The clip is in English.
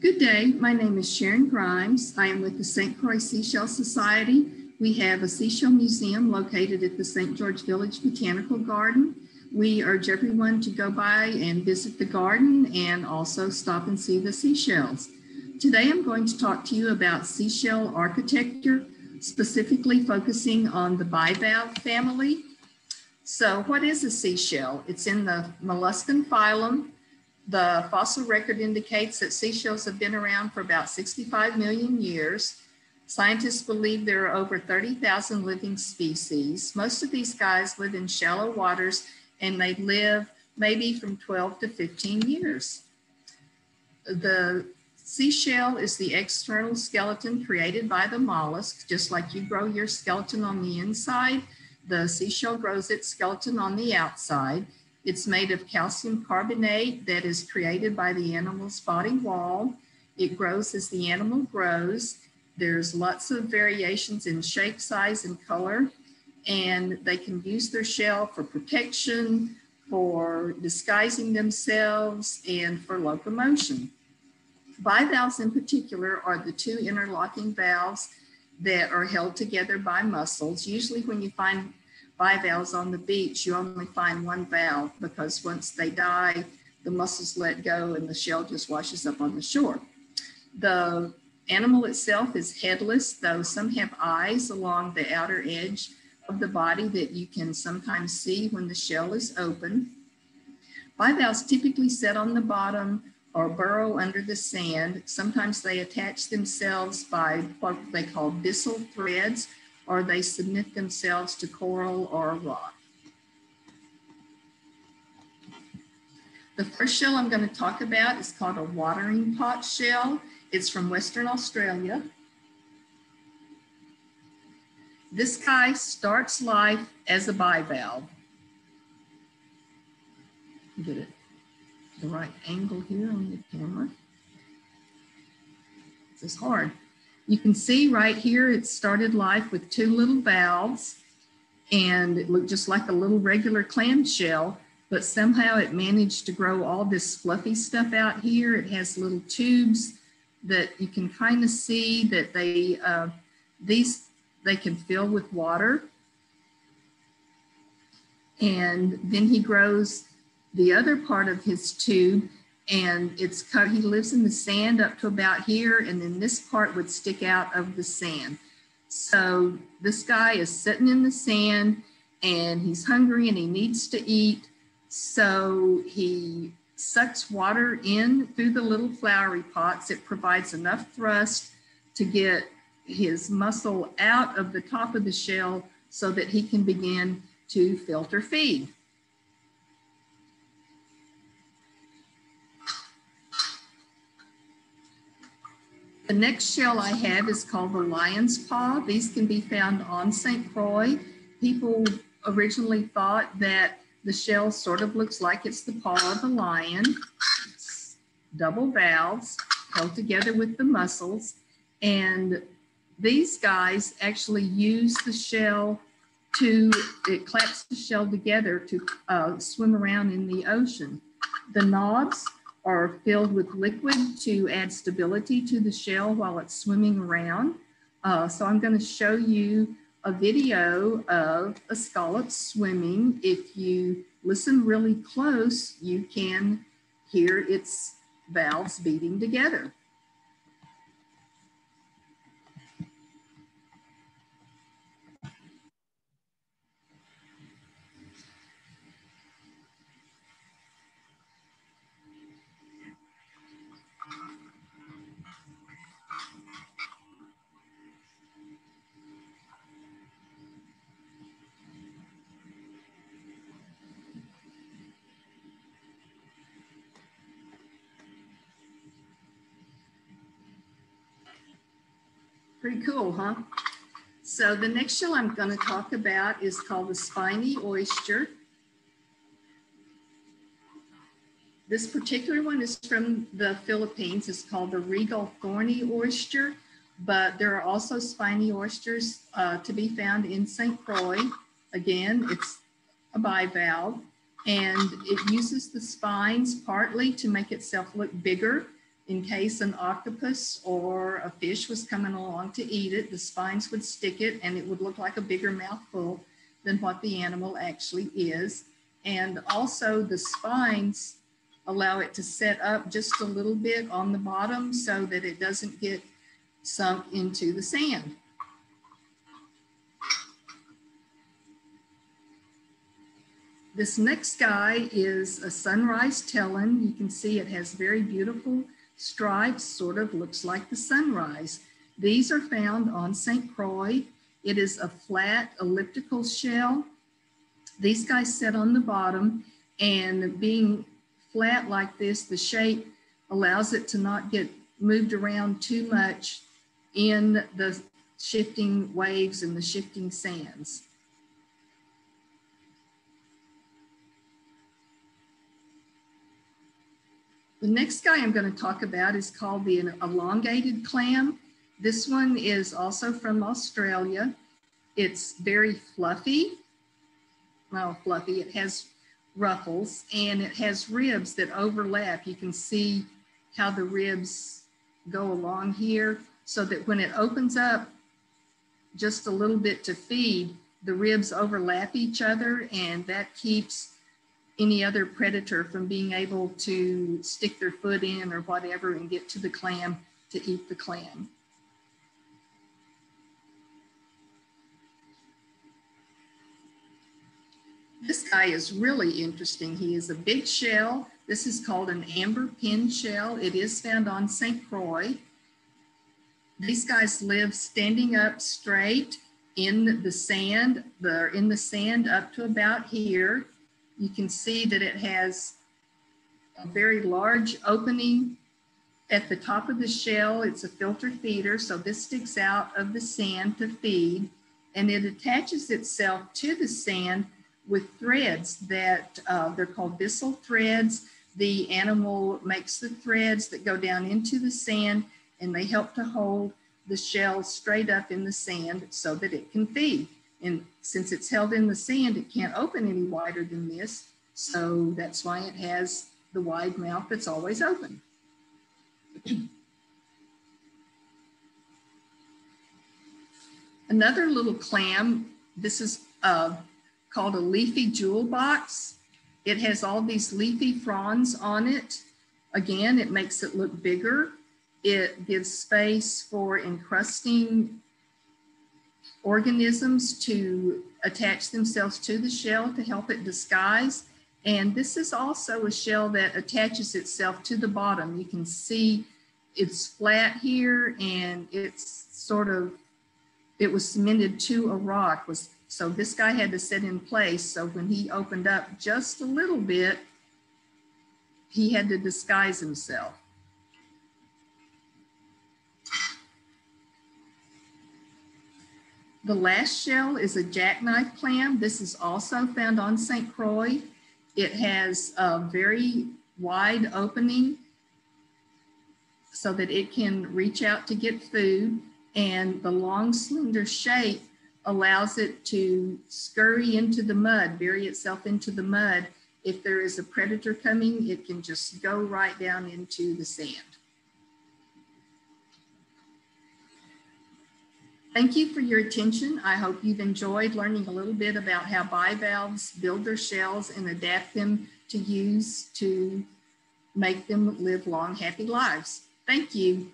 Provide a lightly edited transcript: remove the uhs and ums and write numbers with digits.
Good day, my name is Sharon Grimes. I am with the St. Croix Seashell Society. We have a seashell museum located at the St. George Village Botanical Garden. We urge everyone to go by and visit the garden and also stop and see the seashells. Today I'm going to talk to you about seashell architecture, specifically focusing on the bivalve family. So what is a seashell? It's in the molluscan phylum. The fossil record indicates that seashells have been around for about 65 million years. Scientists believe there are over 30,000 living species. Most of these guys live in shallow waters and they live maybe from 12 to 15 years. The seashell is the external skeleton created by the mollusk. Just like you grow your skeleton on the inside, the seashell grows its skeleton on the outside. It's made of calcium carbonate that is created by the animal's body wall. It grows as the animal grows. There's lots of variations in shape, size, and color, and they can use their shell for protection, for disguising themselves, and for locomotion. Bivalves in particular are the two interlocking valves that are held together by muscles. Usually when you find bivalves on the beach, you only find one valve because once they die, the muscles let go and the shell just washes up on the shore. The animal itself is headless, though some have eyes along the outer edge of the body that you can sometimes see when the shell is open. Bivalves typically sit on the bottom or burrow under the sand. Sometimes they attach themselves by what they call byssal threads, or they submit themselves to coral or rock. The first shell I'm going to talk about is called a watering pot shell. It's from Western Australia. This guy starts life as a bivalve. Get it the right angle here on the camera. This is hard. You can see right here, it started life with two little valves and it looked just like a little regular clam shell, but somehow it managed to grow all this fluffy stuff out here. It has little tubes that you can kind of see that they can fill with water. And then he grows the other part of his tube, and he lives in the sand up to about here, and then this part would stick out of the sand. So this guy is sitting in the sand and he's hungry and he needs to eat. So he sucks water in through the little flowery pots. It provides enough thrust to get his muscle out of the top of the shell so that he can begin to filter feed. The next shell I have is called the lion's paw. These can be found on St. Croix. People originally thought that the shell sort of looks like it's the paw of a lion. It's double valves held together with the muscles. And these guys actually use the shell it claps the shell together to swim around in the ocean. The knobs are filled with liquid to add stability to the shell while it's swimming around. So I'm going to show you a video of a scallop swimming. If you listen really close, you can hear its valves beating together. Pretty cool, huh? So the next shell I'm going to talk about is called the spiny oyster. This particular one is from the Philippines. It's called the regal thorny oyster, but there are also spiny oysters to be found in St. Croix. Again, it's a bivalve, and it uses the spines partly to make itself look bigger in case an octopus or a fish was coming along to eat it, the spines would stick it and it would look like a bigger mouthful than what the animal actually is. And also the spines allow it to set up just a little bit on the bottom so that it doesn't get sunk into the sand. This next guy is a sunrise telon. You can see it has very beautiful stripes, sort of looks like the sunrise. These are found on St. Croix. It is a flat elliptical shell. These guys sit on the bottom, and being flat like this, the shape allows it to not get moved around too much in the shifting waves and the shifting sands. The next guy I'm going to talk about is called the elongated clam. This one is also from Australia. It's very fluffy. Well, fluffy, it has ruffles and it has ribs that overlap. You can see how the ribs go along here so that when it opens up just a little bit to feed, the ribs overlap each other, and that keeps any other predator from being able to stick their foot in or whatever and get to the clam to eat the clam. This guy is really interesting. He is a big shell. This is called an amber pin shell. It is found on St. Croix. These guys live standing up straight in the sand. They're in the sand up to about here. You can see that it has a very large opening at the top of the shell. It's a filter feeder, so this sticks out of the sand to feed, and it attaches itself to the sand with threads that they're called byssal threads. The animal makes the threads that go down into the sand, and they help to hold the shell straight up in the sand so that it can feed. And since it's held in the sand, it can't open any wider than this. So that's why it has the wide mouth that's always open. Another little clam, this is called a leafy jewel box. It has all these leafy fronds on it. Again, it makes it look bigger. It gives space for encrusting organisms to attach themselves to the shell to help it disguise. And this is also a shell that attaches itself to the bottom. You can see it's flat here, and it's sort of, it was cemented to a rock. So this guy had to sit in place. So when he opened up just a little bit, he had to disguise himself. The last shell is a jackknife clam. This is also found on St. Croix. It has a very wide opening so that it can reach out to get food, and the long, slender shape allows it to scurry into the mud, bury itself into the mud. If there is a predator coming, it can just go right down into the sand. Thank you for your attention. I hope you've enjoyed learning a little bit about how bivalves build their shells and adapt them to use to make them live long, happy lives. Thank you.